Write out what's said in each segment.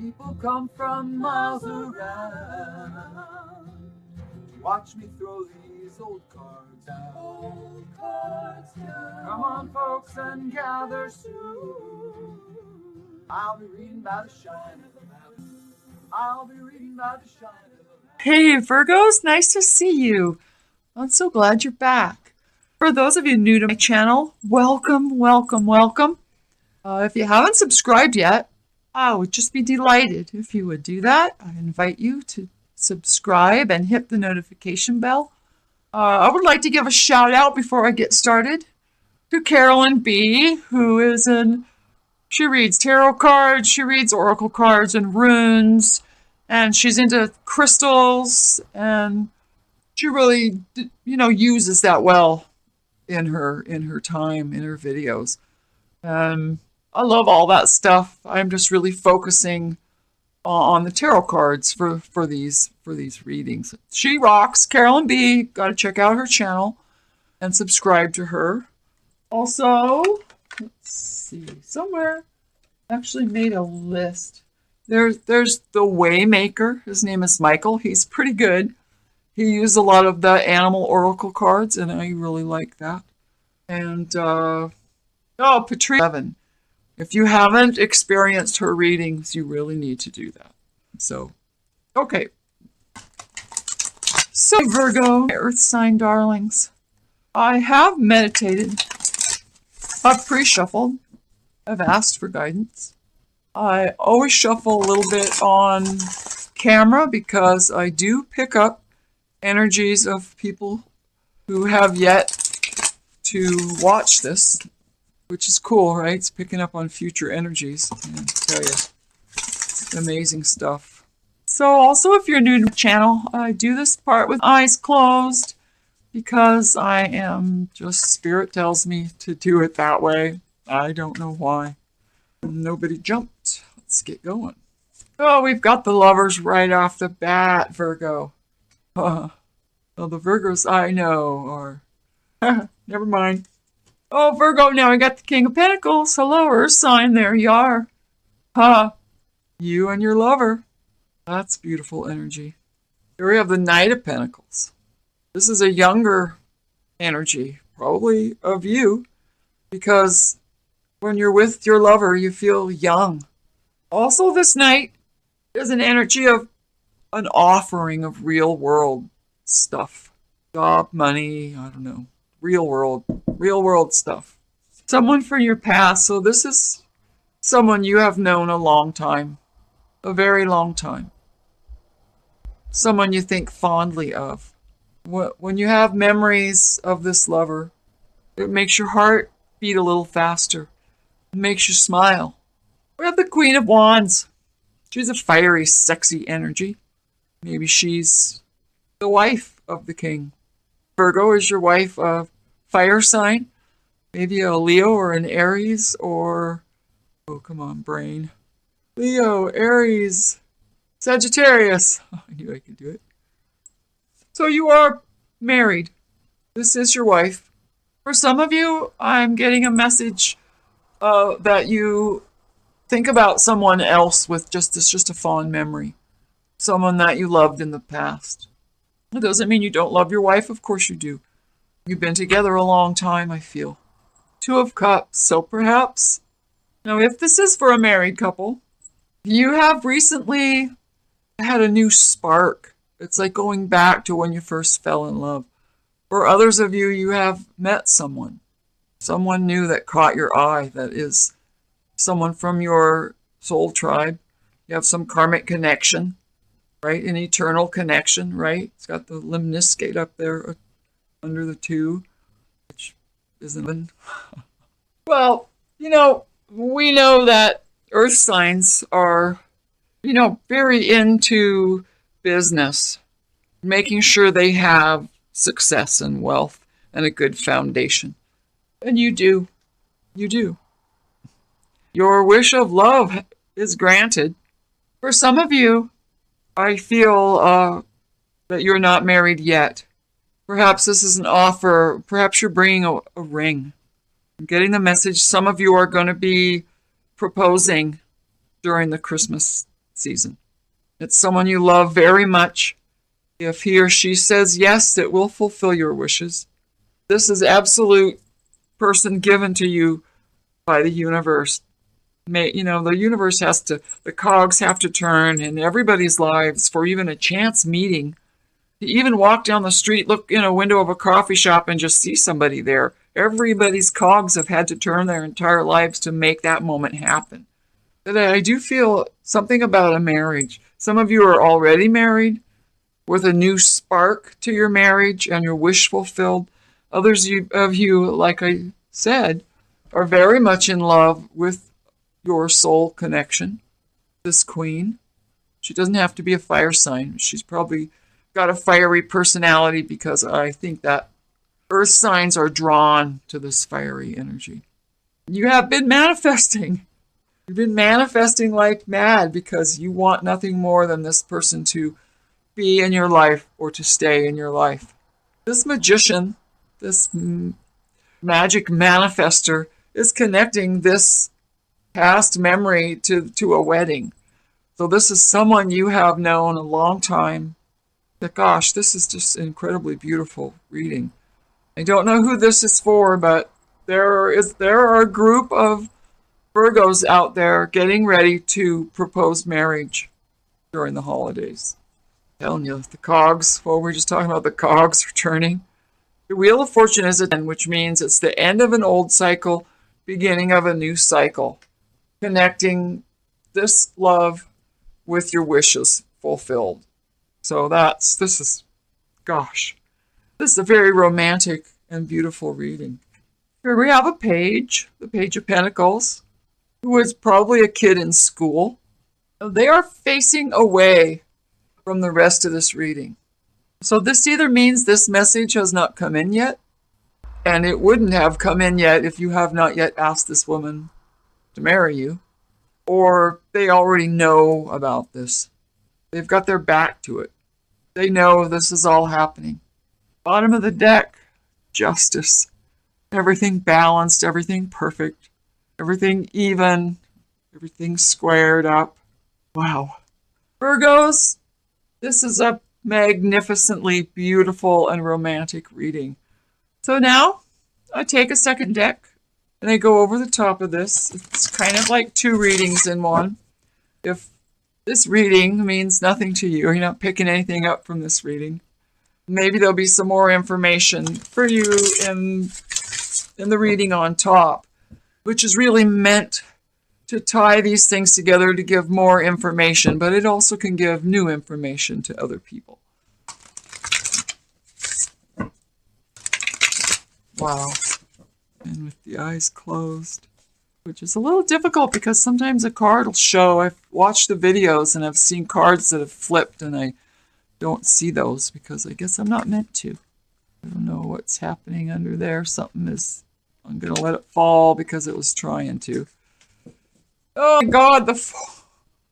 People come from miles around to watch me throw these old cards down. Old cards down. Come on, folks, and gather soon. I'll be reading by the shine of the lamp. I'll be reading by the shine of the lamp. Hey, Virgos, nice to see you. I'm so glad you're back. For those of you new to my channel, welcome, welcome, welcome. If you haven't subscribed yet, I would just be delighted if you would do that. I invite you to subscribe and hit the notification bell. I would like to give a shout out before I get started to Carolyn B, she reads tarot cards, she reads oracle cards and runes, and she's into crystals, and she really, uses that well in her time, in her videos. I love all that stuff. I'm just really focusing on the tarot cards for these readings. She rocks. Carolyn B. Got to check out her channel and subscribe to her. Also, let's see, somewhere I actually made a list. There's the Waymaker. His name is Michael. He's pretty good. He used a lot of the animal oracle cards, and I really like that. And Patricia. If you haven't experienced her readings, you really need to do that. So, okay. So, Virgo, Earth sign darlings, I have meditated. I've pre-shuffled. I've asked for guidance. I always shuffle a little bit on camera because I do pick up energies of people who have yet to watch this. Which is cool, right? It's picking up on future energies. I tell you, it's amazing stuff. So also, if you're new to the channel, I do this part with eyes closed because Spirit tells me to do it that way. I don't know why. Nobody jumped. Let's get going. Oh, we've got the Lovers right off the bat, Virgo. Well, the Virgos I know are... Never mind. Oh, Virgo, now I got the King of Pentacles. Hello, Earth sign. There you are. You and your lover. That's beautiful energy. Here we have the Knight of Pentacles. This is a younger energy, probably of you, because when you're with your lover, you feel young. Also, this Knight is an energy of an offering of real world stuff. Job, money, I don't know. Real world stuff. Someone from your past. So this is someone you have known a long time, a very long time. Someone you think fondly of. When you have memories of this lover, it makes your heart beat a little faster. It makes you smile. We have the Queen of Wands. She's a fiery, sexy energy. Maybe she's the wife of the king. Virgo is your wife of fire sign, maybe a Leo or an Aries, or, oh, come on, brain. Leo, Aries, Sagittarius. Oh, I knew I could do it. So you are married. This is your wife. For some of you, I'm getting a message that you think about someone else with it's just a fond memory. Someone that you loved in the past. It doesn't mean you don't love your wife. Of course you do. You've been together a long time, I feel. Two of Cups. So perhaps, now if this is for a married couple, you have recently had a new spark. It's like going back to when you first fell in love. For others of you, you have met someone. Someone new that caught your eye. That is someone from your soul tribe. You have some karmic connection. Right? An eternal connection, right? It's got the lemniscate up there under the 2, which isn't... Well, we know that earth signs are, very into business, making sure they have success and wealth and a good foundation. And you do. You do. Your wish of love is granted. For some of you, I feel that you're not married yet. Perhaps this is an offer. Perhaps you're bringing a ring. I'm getting the message some of you are going to be proposing during the Christmas season. It's someone you love very much. If he or she says yes, it will fulfill your wishes. This is absolute person given to you by the universe. The universe the cogs have to turn in everybody's lives for even a chance meeting. To even walk down the street, look in a window of a coffee shop and just see somebody there. Everybody's cogs have had to turn their entire lives to make that moment happen. But I do feel something about a marriage. Some of you are already married with a new spark to your marriage and your wish fulfilled. Others of you, like I said, are very much in love with your soul connection. This queen, she doesn't have to be a fire sign. She's probably got a fiery personality because I think that earth signs are drawn to this fiery energy. You have been manifesting. You've been manifesting like mad because you want nothing more than this person to be in your life or to stay in your life. This magician, this magic manifester, is connecting this past memory to a wedding. So this is someone you have known a long time. But gosh, this is just an incredibly beautiful reading. I don't know who this is for, but there are a group of Virgos out there getting ready to propose marriage during the holidays. I'm telling you, the cogs, we're just talking about the cogs are turning. The Wheel of Fortune is a 10, which means it's the end of an old cycle, beginning of a new cycle, connecting this love with your wishes fulfilled. So this is a very romantic and beautiful reading. Here we have a page, the Page of Pentacles, who is probably a kid in school. They are facing away from the rest of this reading. So this either means this message has not come in yet, and it wouldn't have come in yet if you have not yet asked this woman to marry you, or they already know about this. They've got their back to it. They know this is all happening. Bottom of the deck, Justice. Everything balanced, everything perfect, everything even, everything squared up. Wow. Virgos, this is a magnificently beautiful and romantic reading. So now I take a second deck and I go over the top of this. It's kind of like two readings in one. If this reading means nothing to you, you're not picking anything up from this reading, maybe there'll be some more information for you in the reading on top, which is really meant to tie these things together to give more information, but it also can give new information to other people. Wow. And with the eyes closed, which is a little difficult because sometimes a card will show. I've watched the videos and I've seen cards that have flipped and I don't see those because I guess I'm not meant to. I don't know what's happening under there. I'm going to let it fall because it was trying to. Oh my God,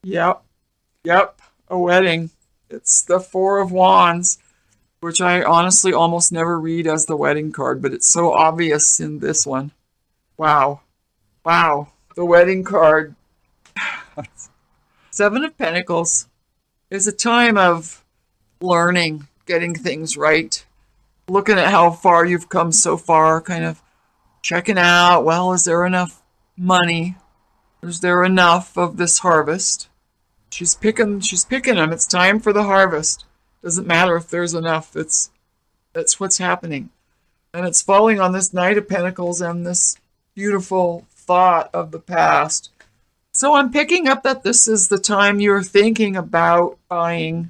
Yep, a wedding. It's the Four of Wands, which I honestly almost never read as the wedding card, but it's so obvious in this one. Wow, the wedding card. Seven of Pentacles is a time of learning, getting things right, looking at how far you've come so far, kind of checking out, well, is there enough money? Is there enough of this harvest? She's picking them. It's time for the harvest. Doesn't matter if there's enough. That's what's happening. And it's falling on this Knight of Pentacles and this beautiful thought of the past. So I'm picking up that this is the time you're thinking about buying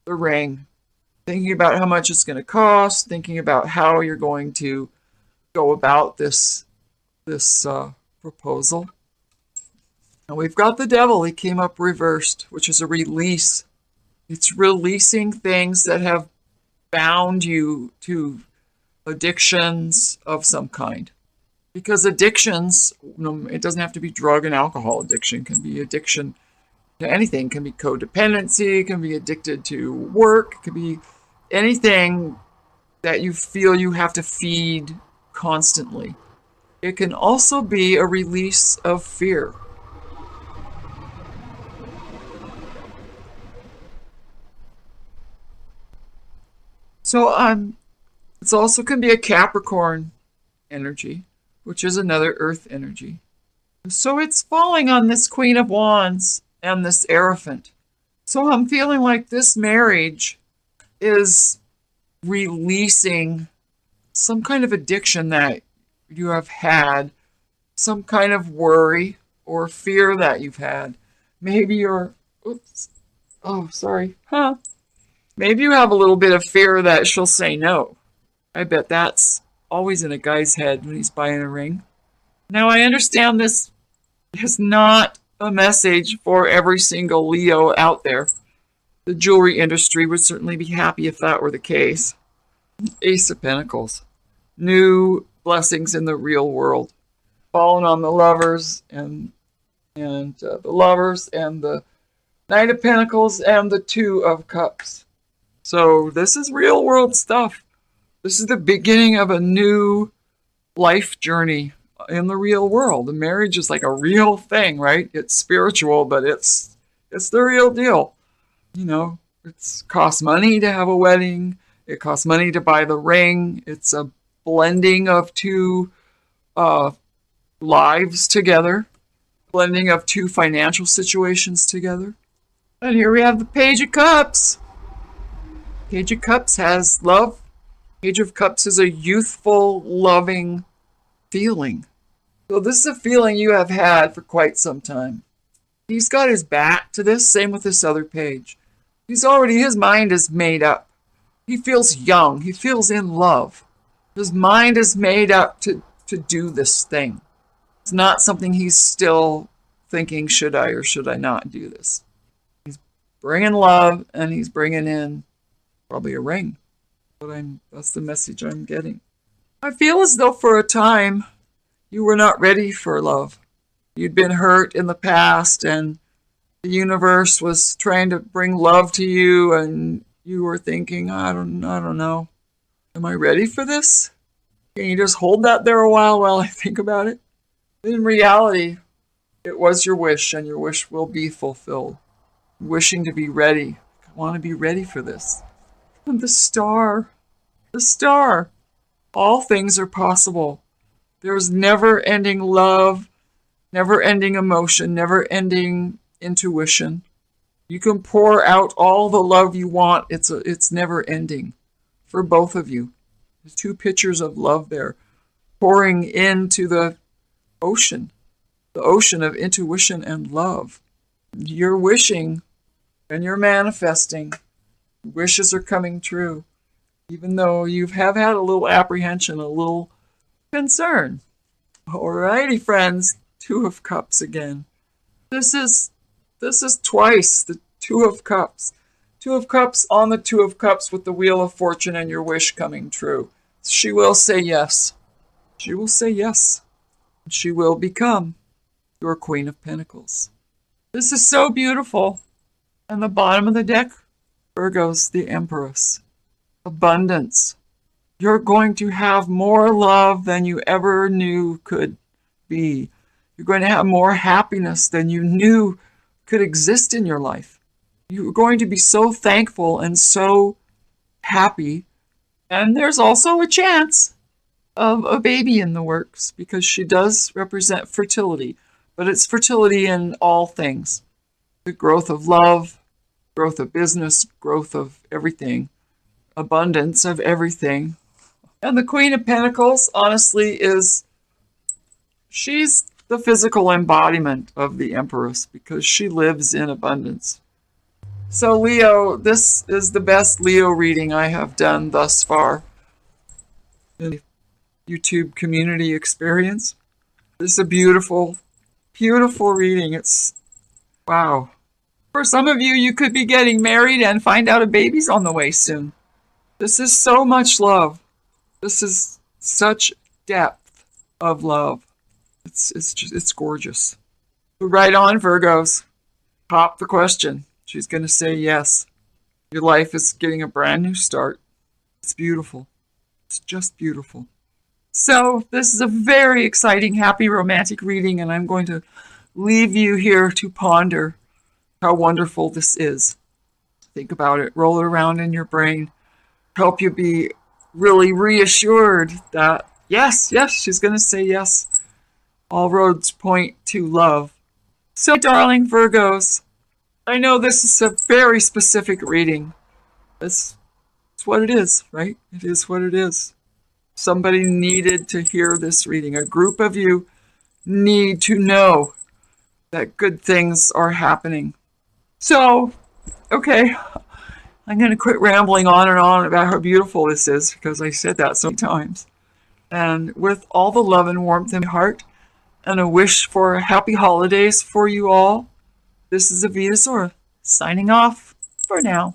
the ring. Thinking about how much it's going to cost. Thinking about how you're going to go about this proposal. And we've got the Devil. He came up reversed, which is a release. It's releasing things that have bound you to addictions of some kind. Because addictions, it doesn't have to be drug and alcohol addiction. It can be addiction to anything. It can be codependency. It can be addicted to work. It can be anything that you feel you have to feed constantly. It can also be a release of fear. So it's also can be a Capricorn energy, which is another earth energy. So it's falling on this Queen of Wands and this Hierophant. So I'm feeling like this marriage is releasing some kind of addiction that you have had, some kind of worry or fear that you've had. Maybe you're, oops, oh, sorry, Maybe you have a little bit of fear that she'll say no. I bet that's always in a guy's head when he's buying a ring. Now, I understand this is not a message for every single Leo out there. The jewelry industry would certainly be happy if that were the case. Ace of Pentacles. New blessings in the real world. Falling on the lovers and the lovers and the Knight of Pentacles and the Two of Cups. So this is real world stuff. This is the beginning of a new life journey in the real world. The marriage is like a real thing, right? It's spiritual, but it's the real deal. You know, it costs money to have a wedding. It costs money to buy the ring. It's a blending of two lives together, blending of two financial situations together. And here we have the Page of Cups. Page of Cups has love. Page of Cups is a youthful, loving feeling. So this is a feeling you have had for quite some time. He's got his back to this, same with this other page. His mind is made up. He feels young. He feels in love. His mind is made up to do this thing. It's not something he's still thinking, should I or should I not do this? He's bringing love and he's bringing in probably a ring. That's the message I'm getting. I feel as though for a time you were not ready for love. You'd been hurt in the past and the universe was trying to bring love to you and you were thinking, I don't know. Am I ready for this? Can you just hold that there a while I think about it? In reality, it was your wish and your wish will be fulfilled. Wishing to be ready. I want to be ready for this. And the star. All things are possible. There's never-ending love, never-ending emotion, never-ending intuition. You can pour out all the love you want. It's never-ending for both of you. There's two pictures of love there, pouring into the ocean of intuition and love. You're wishing and you're manifesting. Wishes are coming true, even though you have had a little apprehension, a little concern. Alrighty, friends, Two of Cups again. This is twice the Two of Cups. Two of Cups on the Two of Cups with the Wheel of Fortune and your wish coming true. She will say yes. She will say yes. She will become your Queen of Pentacles. This is so beautiful. And the bottom of the deck, Virgo's the Empress. Abundance. You're going to have more love than you ever knew could be. You're going to have more happiness than you knew could exist in your life. You're going to be so thankful and so happy. And there's also a chance of a baby in the works because she does represent fertility. But it's fertility in all things. The growth of love, growth of business, growth of everything, abundance of everything. And the Queen of Pentacles, honestly, she's the physical embodiment of the Empress because she lives in abundance. So Leo, this is the best Leo reading I have done thus far in the YouTube community experience. This is a beautiful, beautiful reading. It's, wow. For some of you, you could be getting married and find out a baby's on the way soon. This is so much love. This is such depth of love. It's gorgeous. Right on, Virgos. Pop the question. She's going to say yes. Your life is getting a brand new start. It's beautiful. It's just beautiful. So this is a very exciting, happy, romantic reading, and I'm going to leave you here to ponder how wonderful this is. Think about it. Roll it around in your brain. help you be really reassured that yes, yes, she's going to say yes. All roads point to love. So, darling Virgos, I know this is a very specific reading. It's what it is, right? It is what it is. Somebody needed to hear this reading. A group of you need to know that good things are happening. So, okay, I'm going to quit rambling on and on about how beautiful this is because I said that so many times. And with all the love and warmth in my heart and a wish for happy holidays for you all, this is Avita Zora signing off for now.